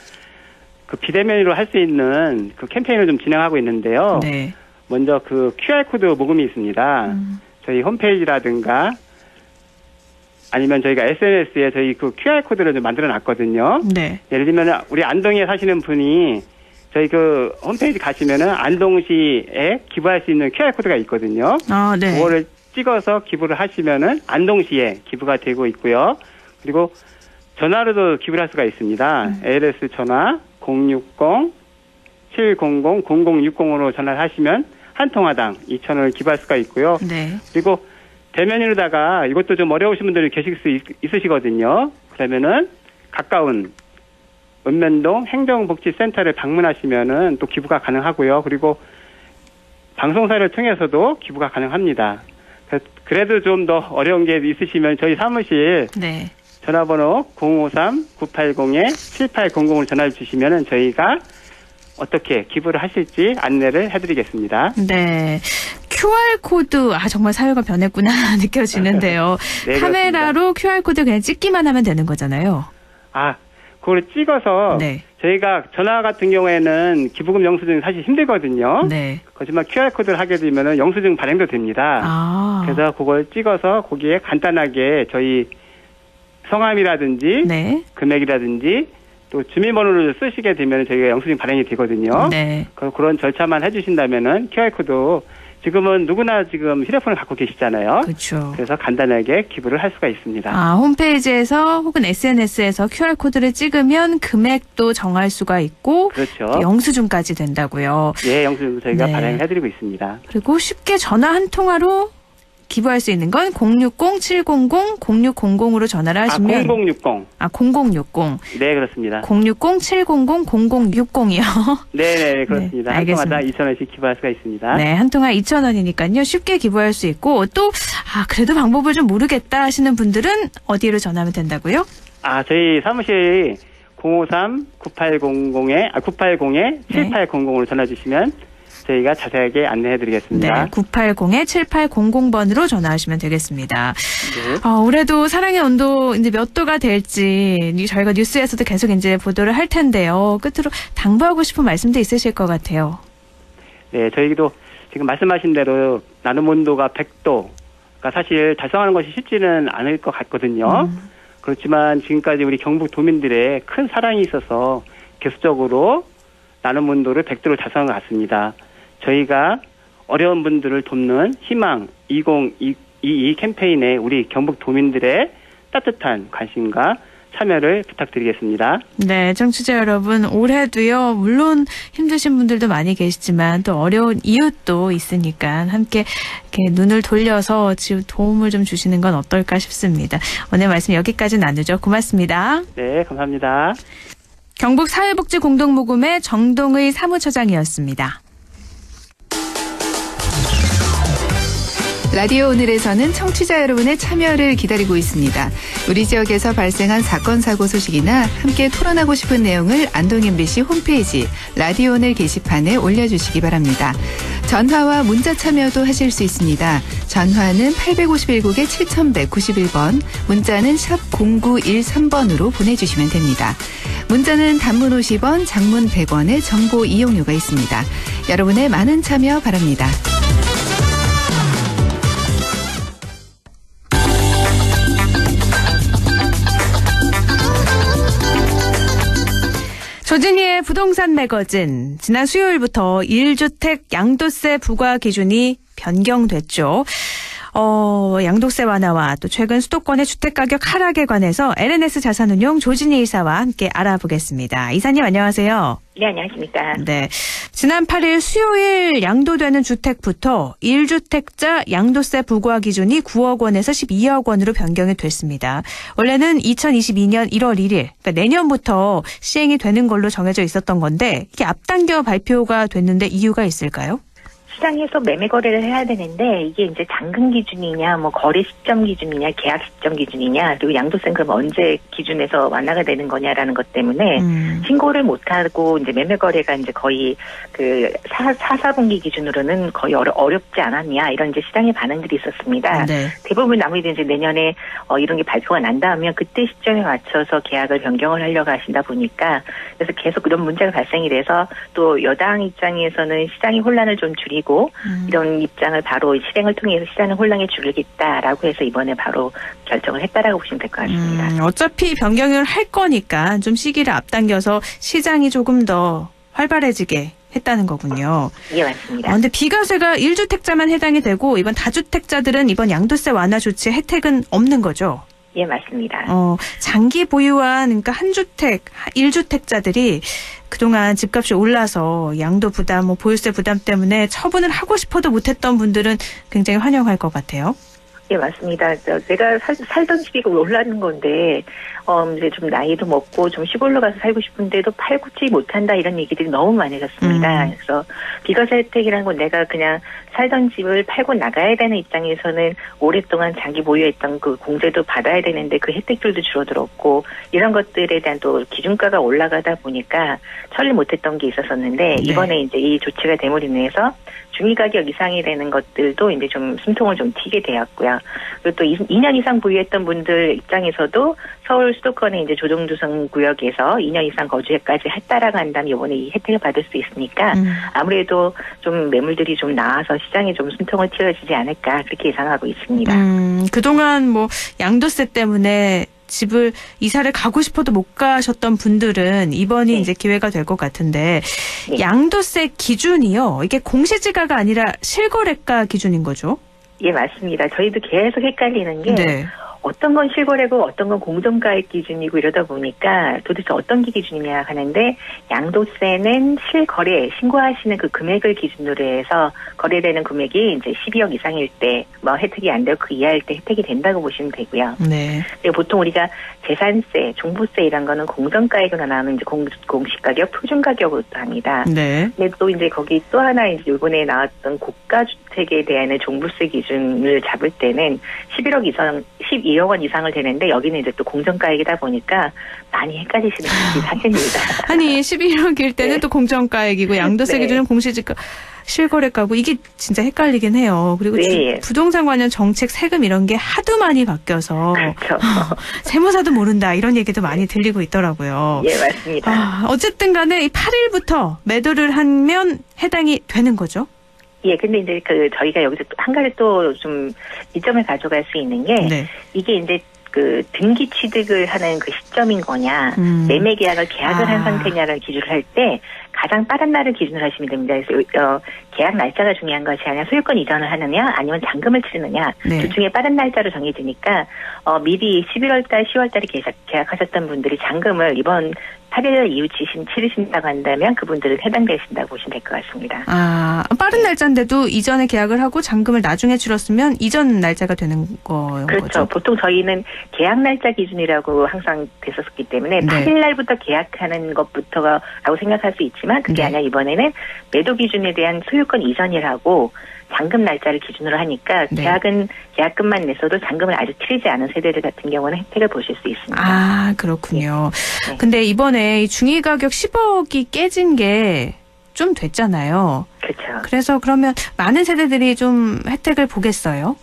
그 비대면으로 할 수 있는 그 캠페인을 좀 진행하고 있는데요. 네. 먼저 그 QR코드 모금이 있습니다. 저희 홈페이지라든가 아니면 저희가 SNS에 저희 그 QR코드를 좀 만들어 놨거든요. 네. 예를 들면 우리 안동에 사시는 분이 저희 그 홈페이지 가시면은 안동시에 기부할 수 있는 QR코드가 있거든요. 네. 그거를 찍어서 기부를 하시면은 안동시에 기부가 되고 있고요. 그리고 전화로도 기부를 할 수가 있습니다. ALS 전화 060-700-0060으로 전화를 하시면 한 통화당 2,000원을 기부할 수가 있고요. 네. 그리고 대면으로다가 이것도 좀 어려우신 분들이 계실 수 있으시거든요. 그러면은 가까운 읍면동 행정복지센터를 방문하시면은 또 기부가 가능하고요. 그리고 방송사를 통해서도 기부가 가능합니다. 그래도 좀 더 어려운 게 있으시면 저희 사무실 네. 전화번호 053-980-7800으로 전화를 주시면은 저희가 어떻게 기부를 하실지 안내를 해드리겠습니다. 네. QR코드, 정말 사회가 변했구나 느껴지는데요. 네, 카메라로 QR코드 그냥 찍기만 하면 되는 거잖아요. 그걸 찍어서 네. 저희가 전화 같은 경우에는 기부금 영수증 사실 힘들거든요. 네. 그렇지만 QR코드를 하게 되면은 영수증 발행도 됩니다. 그래서 그걸 찍어서 거기에 간단하게 저희 성함이라든지 네. 금액이라든지 또 주민번호를 쓰시게 되면 저희가 영수증 발행이 되거든요. 네. 그런 절차만 해주신다면은 QR코드 지금은 누구나 지금 휴대폰을 갖고 계시잖아요. 그렇죠. 그래서 간단하게 기부를 할 수가 있습니다. 홈페이지에서 혹은 SNS에서 QR코드를 찍으면 금액도 정할 수가 있고 그렇죠. 영수증까지 된다고요. 예, 영수증 저희가 네. 발행해드리고 있습니다. 그리고 쉽게 전화 한 통화로 기부할 수 있는 건 060-700-0600으로 전화를 하시면 0060. 0060. 네, 그렇습니다. 060-700-0060이요. 네, 그렇습니다. 네, 한 통마다 알겠습니다. 2,000원씩 기부할 수가 있습니다. 네, 한 통화 2,000원이니까요. 쉽게 기부할 수 있고 또 그래도 방법을 좀 모르겠다 하시는 분들은 어디로 전화하면 된다고요? 저희 사무실 053-9800-7800으로 전화 주시면 저희가 자세하게 안내해드리겠습니다. 네, 980-7800번으로 전화하시면 되겠습니다. 네. 올해도 사랑의 온도 이제 몇 도가 될지 저희가 뉴스에서도 계속 이제 보도를 할 텐데요. 끝으로 당부하고 싶은 말씀도 있으실 것 같아요. 네, 저희도 지금 말씀하신 대로 나눔 온도가 100도가 사실 달성하는 것이 쉽지는 않을 것 같거든요. 그렇지만 지금까지 우리 경북 도민들의 큰 사랑이 있어서 계속적으로 나눔 온도를 100도로 달성한 것 같습니다. 저희가 어려운 분들을 돕는 희망 2022 캠페인에 우리 경북 도민들의 따뜻한 관심과 참여를 부탁드리겠습니다. 네, 청취자 여러분, 올해도요, 물론 힘드신 분들도 많이 계시지만 또 어려운 이웃도 있으니까 함께 이렇게 눈을 돌려서 도움을 좀 주시는 건 어떨까 싶습니다. 오늘 말씀 여기까지 나누죠. 고맙습니다. 네, 감사합니다. 경북사회복지공동모금의 정동의 사무처장이었습니다. 라디오 오늘에서는 청취자 여러분의 참여를 기다리고 있습니다. 우리 지역에서 발생한 사건 사고 소식이나 함께 토론하고 싶은 내용을 안동 MBC 홈페이지 라디오 오늘 게시판에 올려주시기 바랍니다. 전화와 문자 참여도 하실 수 있습니다. 전화는 851국에 7191번, 문자는 샵 0913번으로 보내주시면 됩니다. 문자는 단문 50원, 장문 100원의 정보 이용료가 있습니다. 여러분의 많은 참여 바랍니다. 조진희의 부동산 매거진. 지난 수요일부터 1주택 양도세 부과 기준이 변경됐죠. 양도세 완화와 또 최근 수도권의 주택가격 하락에 관해서 LNS 자산운용 조진희 이사와 함께 알아보겠습니다. 이사님 안녕하세요. 네, 안녕하십니까. 네. 지난 8일 수요일 양도되는 주택부터 1주택자 양도세 부과 기준이 9억 원에서 12억 원으로 변경이 됐습니다. 원래는 2022년 1월 1일, 그러니까 내년부터 시행이 되는 걸로 정해져 있었던 건데 이게 앞당겨 발표가 됐는데 이유가 있을까요? 시장에서 매매 거래를 해야 되는데 이게 이제 잔금 기준이냐, 뭐 거래 시점 기준이냐, 계약 시점 기준이냐, 그리고 양도세는 그럼 언제 기준에서 완화가 되는 거냐라는 것 때문에 신고를 못 하고 이제 매매 거래가 이제 거의 그 4분기 기준으로는 거의 어렵지 않았냐 이런 이제 시장의 반응들이 있었습니다. 네. 대부분 아무래도 이제 내년에 이런 게 발표가 난다면 그때 시점에 맞춰서 계약을 변경을 하려고 하신다 보니까 그래서 계속 이런 문제가 발생이 돼서 또 여당 입장에서는 시장의 혼란을 좀 줄이고 이런 입장을 바로 실행을 통해서 시장의 혼란을 줄이겠다라고 해서 이번에 바로 결정을 했다라고 보시면 될 것 같습니다. 어차피 변경을 할 거니까 좀 시기를 앞당겨서 시장이 조금 더 활발해지게 했다는 거군요. 예, 맞습니다. 근데 비과세가 1주택자만 해당이 되고 이번 다주택자들은 이번 양도세 완화 조치 혜택은 없는 거죠? 예, 맞습니다. 장기 보유한 그러니까 한 주택, 1주택자들이 그동안 집값이 올라서 양도 부담, 보유세 부담 때문에 처분을 하고 싶어도 못했던 분들은 굉장히 환영할 것 같아요. 예, 맞습니다. 내가 살던 집이 올라는 건데, 이제 좀 나이도 먹고 좀 시골로 가서 살고 싶은데도 팔지 못한다 이런 얘기들이 너무 많아졌습니다. 그래서 비과세 혜택이라는 건 내가 그냥 살던 집을 팔고 나가야 되는 입장에서는 오랫동안 장기 보유했던 그 공제도 받아야 되는데 그 혜택들도 줄어들었고 이런 것들에 대한 또 기준가가 올라가다 보니까 처리 못했던 게 있었었는데 이번에 이제 이 조치가 됨으로 인해서 중위가격 이상이 되는 것들도 이제 좀 숨통을 좀 튀게 되었고요. 그리고 또 2년 이상 보유했던 분들 입장에서도 서울 수도권의 이제 조정주성 구역에서 2년 이상 거주까지 했다라고 한다면 이번에 이 혜택을 받을 수 있으니까 아무래도 좀 매물들이 좀 나와서 시장에 좀 숨통을 틔워지지 않을까 그렇게 예상하고 있습니다. 그동안 양도세 때문에 집을 이사를 가고 싶어도 못 가셨던 분들은 이번이 이제 기회가 될 것 같은데 양도세 기준이요. 이게 공시지가가 아니라 실거래가 기준인 거죠? 예, 맞습니다. 저희도 계속 헷갈리는 게 어떤 건 실거래고 어떤 건 공정가액 기준이고 이러다 보니까 도대체 어떤 게 기준이냐 하는데 양도세는 실거래 신고하시는 그 금액을 기준으로 해서 거래되는 금액이 이제 12억 이상일 때 뭐 혜택이 안 되고 그 이하일 때 혜택이 된다고 보시면 되고요. 네. 그리고 보통 우리가 재산세, 종부세 이런 거는 공정가액으로 나오는 이제 공시가격, 표준가격으로 합니다. 네. 근데 또 이제 거기 또 하나 이제 이번에 나왔던 고가주택에 대한 종부세 기준을 잡을 때는 12억 원 이상을 되는데 여기는 이제 또 공정가액이다 보니까 많이 헷갈리시는 분이 사실입니다. 아니 11억일 때는 네. 또 공정가액이고 양도세 네. 기준은 공시지가 실거래가고 이게 진짜 헷갈리긴 해요. 그리고 네. 부동산 관련 정책, 세금 이런 게 하도 많이 바뀌어서 그렇죠. 세무사도 모른다 이런 얘기도 많이 들리고 있더라고요. 예, 맞습니다. 어쨌든 간에 이 8일부터 매도를 하면 해당이 되는 거죠? 예, 근데 이제 저희가 여기서 한 가지 또 좀 이점을 가져갈 수 있는 게 네. 이게 이제 등기 취득을 하는 그 시점인 거냐, 매매 계약을 계약을 한 상태냐를 기준을 할 때 가장 빠른 날을 기준으로 하시면 됩니다. 그래서 계약 날짜가 중요한 것이 아니라 소유권 이전을 하느냐 아니면 잔금을 치르느냐 네. 둘 중에 빠른 날짜로 정해지니까 미리 11월달, 10월달에 계약하셨던 분들이 잔금을 이번 8일 이후 치르신다고 한다면 그분들은 해당되신다고 보시면 될 것 같습니다. 빠른 날짜인데도 이전에 계약을 하고 잔금을 나중에 치렀으면 이전 날짜가 되는 거죠? 그렇죠. 보통 저희는 계약 날짜 기준이라고 항상 됐었기 때문에 네. 8일 날부터 계약하는 것부터라고 생각할 수 있지만 그게 네. 아니라 이번에는 매도 기준에 대한 소유권 이전이라고 잔금 날짜를 기준으로 하니까 네. 계약금만 냈어도 잔금을 아직 치르지 않은 세대들 같은 경우는 혜택을 보실 수 있습니다. 그렇군요. 네. 근데 이번에 이 중위가격 10억이 깨진 게 좀 됐잖아요. 그렇죠. 그래서 그러면 많은 세대들이 좀 혜택을 보겠어요?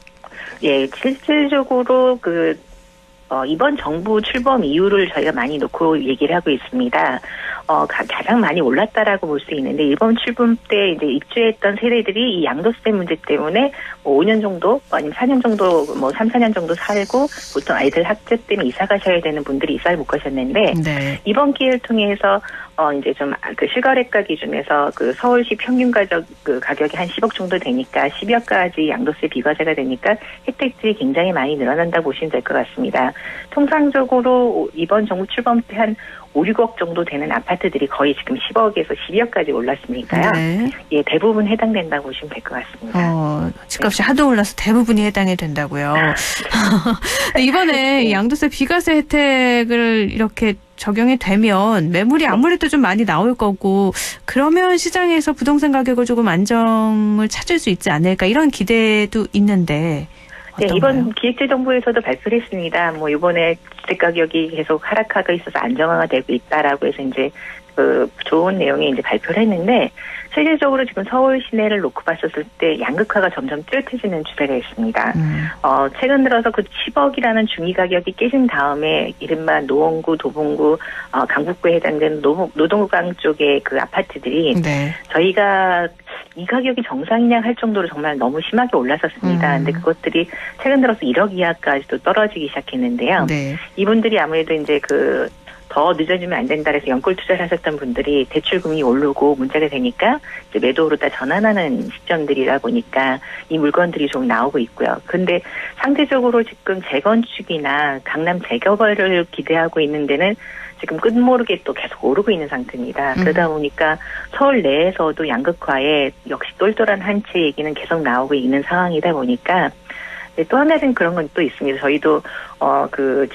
예, 실질적으로 이번 정부 출범 이유를 저희가 많이 놓고 얘기를 하고 있습니다. 가장 많이 올랐다라고 볼 수 있는데 이번 출범 때 이제 입주했던 세대들이 이 양도세 문제 때문에 5년 정도 아니면 4년 정도 3, 4년 정도 살고 보통 아이들 학교 때문에 이사 가셔야 되는 분들이 이사를 못 가셨는데 네. 이번 기회를 통해서 이제 좀 실거래가 기준에서 서울시 평균 가격이 한 10억 정도 되니까 12억까지 양도세 비과세가 되니까 혜택들이 굉장히 많이 늘어난다고 보시면 될 것 같습니다. 통상적으로 이번 정부 출범 때 한 5, 6억 정도 되는 아파트들이 거의 지금 10억에서 12억까지 올랐으니까요. 네. 예, 대부분 해당된다고 보시면 될 것 같습니다. 집값이 하도 올라서 대부분이 해당이 된다고요. 이번에 양도세 비과세 혜택을 이렇게 적용이 되면 매물이 아무래도 좀 많이 나올 거고 그러면 시장에서 부동산 가격을 조금 안정을 찾을 수 있지 않을까 이런 기대도 있는데 네, 이번 기획재정부에서도 발표를 했습니다. 이번에 주택 가격이 계속 하락하고 있어서 안정화가 되고 있다라고 해서 이제 좋은 내용의 이제 발표를 했는데 세계적으로 지금 서울 시내를 놓고 봤었을 때 양극화가 점점 뚜렷해지는 추세가 있습니다. 최근 들어서 10억이라는 중위 가격이 깨진 다음에 이른바 노원구, 도봉구, 강북구에 해당되는 노동구강 쪽의 아파트들이 네. 저희가 이 가격이 정상이냐 할 정도로 정말 너무 심하게 올랐었습니다. 근데 그것들이 최근 들어서 1억 이하까지도 떨어지기 시작했는데요. 네. 이분들이 아무래도 이제 더 늦어지면 안 된다 해서 연골 투자를 하셨던 분들이 대출금리 오르고 문제가 되니까 이제 매도로 다 전환하는 시점들이라 보니까 이 물건들이 좀 나오고 있고요. 근데 상대적으로 지금 재건축이나 강남 재개발을 기대하고 있는 데는 지금 끝모르게 또 계속 오르고 있는 상태입니다. 그러다 보니까 서울 내에서도 양극화에 역시 똘똘한 한 채 얘기는 계속 나오고 있는 상황이다 보니까 또 하나는 그런 건 또 있습니다. 저희도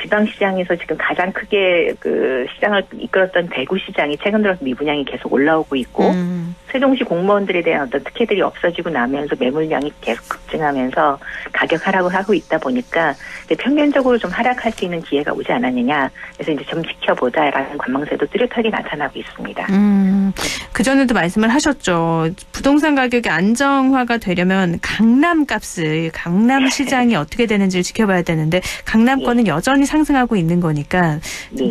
지방시장에서 지금 가장 크게 시장을 이끌었던 대구시장이 최근 들어서 미분양이 계속 올라오고 있고 세종시 공무원들에 대한 어떤 특혜들이 없어지고 나면서 매물량이 계속 급증하면서 가격 하락을 하고 있다 보니까 평균적으로 좀 하락할 수 있는 기회가 오지 않았느냐. 그래서 이제 좀 지켜보자라는 관망세도 뚜렷하게 나타나고 있습니다. 그전에도 말씀을 하셨죠. 부동산 가격이 안정화가 되려면 강남 시장이 어떻게 되는지를 지켜봐야 되는데 강남권은 여전히 상승하고 있는 거니까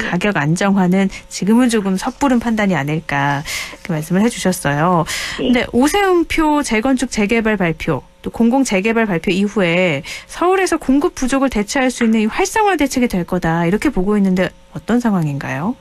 가격 안정화는 지금은 조금 섣부른 판단이 아닐까 이렇게 말씀을 해주셨어요. 근데 오세훈표 재건축 재개발 발표 또 공공 재개발 발표 이후에 서울에서 공급 부족을 대체할 수 있는 활성화 대책이 될 거다 이렇게 보고 있는데 어떤 상황인가요?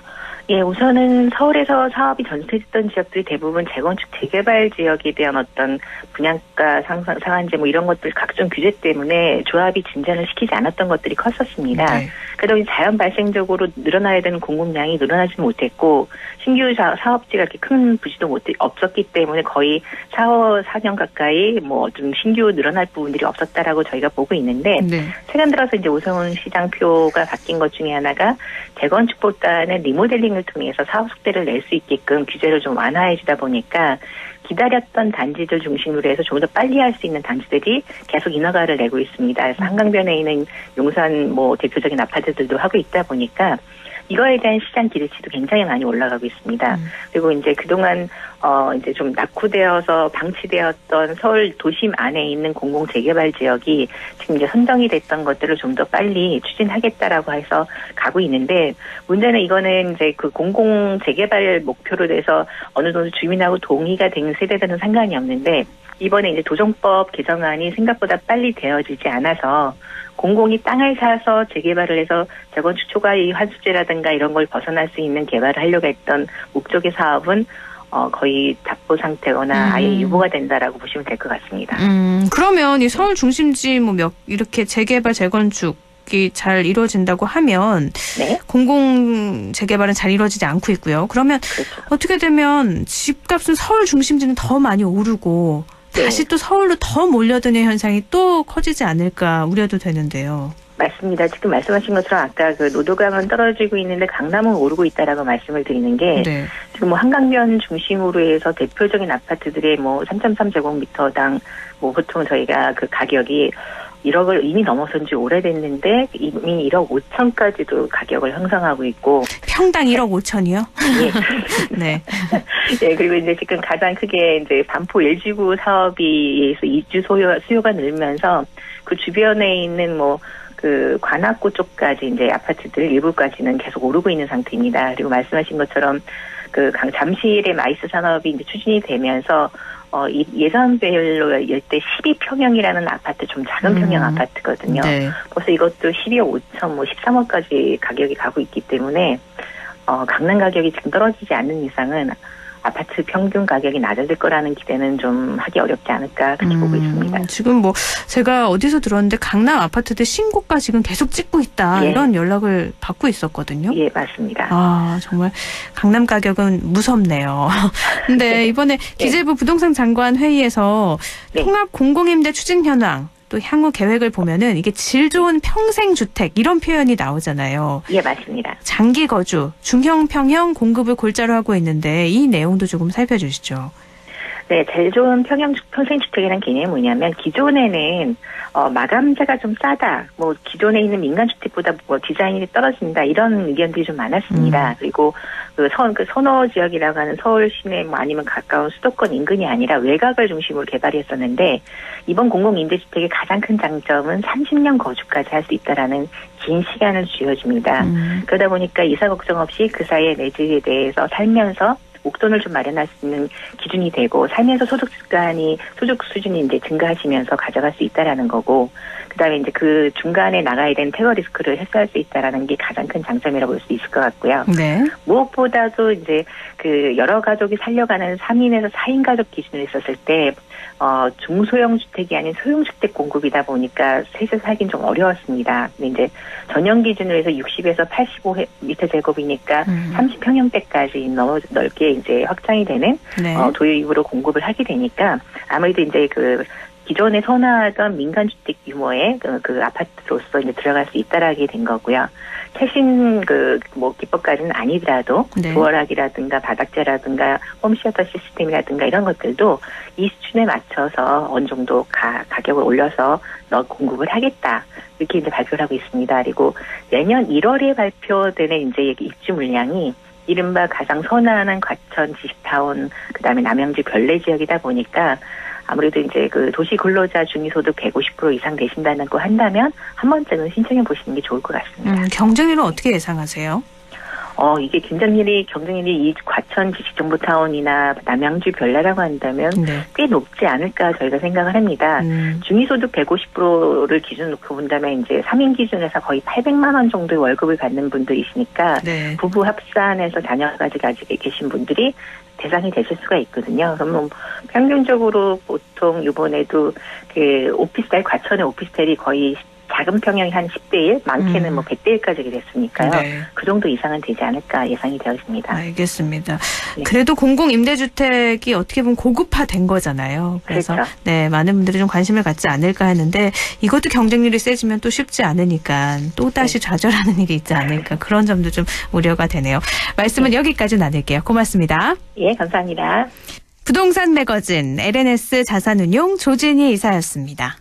예, 우선은 서울에서 사업이 전수됐던 지역들이 대부분 재건축 재개발 지역에 대한 어떤 분양가 상한제 뭐 이런 것들 각종 규제 때문에 조합이 진전을 시키지 않았던 것들이 컸었습니다. 네. 그러다 보니 자연 발생적으로 늘어나야 되는 공급량이 늘어나지 못했고 신규 사업지가 이렇게 큰 부지도 없었기 때문에 거의 4년 가까이 뭐 좀 신규 늘어날 부분들이 없었다라고 저희가 보고 있는데 네. 최근 들어서 이제 오세훈 시장표가 바뀐 것 중에 하나가 재건축보다는 리모델링을 통해서 사업 속도를 낼 수 있게끔 규제를 좀 완화해 주다 보니까 기다렸던 단지들 중심으로 해서 좀 더 빨리 할 수 있는 단지들이 계속 인허가를 내고 있습니다. 그래서 한강변에 있는 용산 뭐 대표적인 아파트들도 하고 있다 보니까 이거에 대한 시장 기대치도 굉장히 많이 올라가고 있습니다. 그리고 이제 그동안 이제 좀 낙후되어서 방치되었던 서울 도심 안에 있는 공공 재개발 지역이 지금 이제 선정이 됐던 것들을 좀 더 빨리 추진하겠다라고 해서 가고 있는데 문제는 이거는 이제 그 공공 재개발 목표로 돼서 어느 정도 주민하고 동의가 된 세대들은 상관이 없는데 이번에 이제 도정법 개정안이 생각보다 빨리 되어지지 않아서 공공이 땅을 사서 재개발을 해서 재건축 초과이익 환수제라든가 이런 걸 벗어날 수 있는 개발을 하려고 했던 목적의 사업은 거의 답보 상태거나 아예 유보가 된다라고 보시면 될 것 같습니다. 그러면 이 서울 중심지 뭐 이렇게 재개발 재건축이 잘 이루어진다고 하면 네? 공공 재개발은 잘 이루어지지 않고 있고요. 그러면 그렇죠. 어떻게 되면 집값은 서울 중심지는 더 많이 오르고 다시 또 서울로 더 몰려드는 현상이 또 커지지 않을까 우려도 되는데요. 맞습니다. 지금 말씀하신 것처럼 아까 그 노도강은 떨어지고 있는데 강남은 오르고 있다라고 말씀을 드리는 게 네. 지금 뭐 한강변 중심으로 해서 대표적인 아파트들의 뭐 3.3제곱미터당 뭐 보통 저희가 그 가격이 1억을 이미 넘어선 지 오래됐는데 이미 1억 5천까지도 가격을 형성하고 있고 평당 1억 5천이요? 예. 네. 네, 그리고 이제 지금 가장 크게 이제 반포 LG구 사업이 입주 수요가 늘면서 그 주변에 있는 뭐 그 관악구 쪽까지 이제 아파트들 일부까지는 계속 오르고 있는 상태입니다. 그리고 말씀하신 것처럼 그 잠실의 마이스 산업이 이제 추진이 되면서 예산별로 일대 12평형이라는 아파트 좀 작은 평형 아파트거든요. 네. 벌써 이것도 12억 5천, 뭐 13억까지 가격이 가고 있기 때문에 강남 가격이 지금 떨어지지 않는 이상은 아파트 평균 가격이 낮아질 거라는 기대는 좀 하기 어렵지 않을까 그렇게 보고 있습니다. 지금 뭐 제가 어디서 들었는데 강남 아파트들 신고가 지금 계속 찍고 있다. 예. 이런 연락을 받고 있었거든요. 예, 맞습니다. 아, 정말 강남 가격은 무섭네요. 근데 이번에 기재부 부동산 장관 회의에서 통합 공공임대 추진 현황 또 향후 계획을 보면은 이게 질 좋은 평생주택 이런 표현이 나오잖아요. 예, 맞습니다. 장기 거주, 중형, 평형 공급을 골자로 하고 있는데 이 내용도 조금 살펴주시죠. 네, 제일 좋은 평생주택이라는 개념이 뭐냐면 기존에는 마감재가 좀 싸다, 뭐 기존에 있는 민간주택보다 뭐 디자인이 떨어진다 이런 의견들이 좀 많았습니다. 그리고 그 선호 지역이라고 하는 서울 시내 뭐 아니면 가까운 수도권 인근이 아니라 외곽을 중심으로 개발했었는데 이번 공공임대주택의 가장 큰 장점은 30년 거주까지 할 수 있다라는 긴 시간을 쥐어줍니다. 그러다 보니까 이사 걱정 없이 그 사이에 내 집에 대해서 살면서 목돈을 좀 마련할 수 있는 기준이 되고 살면서 소득 수준이 이제 증가하시면서 가져갈 수 있다라는 거고 그다음에 이제 그 중간에 나가야 되는 태거 리스크를 해소할 수 있다라는 게 가장 큰 장점이라고 볼 수 있을 것 같고요. 네. 무엇보다도 이제 그 여러 가족이 살려가는 3인에서 4인 가족 기준으로 있었을 때 중소형 주택이 아닌 소형 주택 공급이다 보니까 셋이 살긴 좀 어려웠습니다. 근데 이제 전용 기준으로 해서 60에서 85m 제곱이니까 30평형대까지 넓게 이제 확장이 되는 네. 도요입으로 공급을 하게 되니까 아무래도 이제 그 기존에 선호하던 민간주택 규모의 그 아파트로서 이제 들어갈 수 있다라게 된 거고요. 최신 뭐 기법까지는 아니더라도 네. 도어락이라든가 바닥재라든가 홈시어터 시스템이라든가 이런 것들도 이 수준에 맞춰서 어느 정도 가격을 올려서 공급을 하겠다. 이렇게 이제 발표를 하고 있습니다. 그리고 내년 1월에 발표되는 이제 입주 물량이 이른바 가장 선호하는 과천 지식타운 그다음에 남양주 별내 지역이다 보니까 아무래도 이제 그 도시 근로자 중위소득 150% 이상 되신다는 거 한다면 한 번쯤은 신청해 보시는 게 좋을 것 같습니다. 경쟁률은 어떻게 예상하세요? 이게 경쟁률이 이 과천 지식정보타운이나 남양주 별나라고 한다면 꽤 높지 않을까 저희가 생각을 합니다. 중위소득 150%를 기준 놓고 본다면 이제 3인 기준에서 거의 800만 원 정도의 월급을 받는 분들이시니까 부부 합산해서 자녀까지 가지고 계신 분들이 대상이 되실 수가 있거든요. 그럼 평균적으로 보통 이번에도 과천의 오피스텔이 거의 작은 평형이 한 10대 1, 많게는 100대 1까지 됐으니까요. 그 정도 이상은 되지 않을까 예상이 되어 있습니다. 알겠습니다. 그래도 공공임대주택이 어떻게 보면 고급화된 거잖아요. 그래서 그렇죠. 많은 분들이 좀 관심을 갖지 않을까 하는데 이것도 경쟁률이 세지면 또 쉽지 않으니까 또 다시 좌절하는 일이 있지 않을까 그런 점도 좀 우려가 되네요. 말씀은 여기까지 나눌게요. 고맙습니다. 예, 감사합니다. 부동산 매거진 LNS 자산운용 조진희 이사였습니다.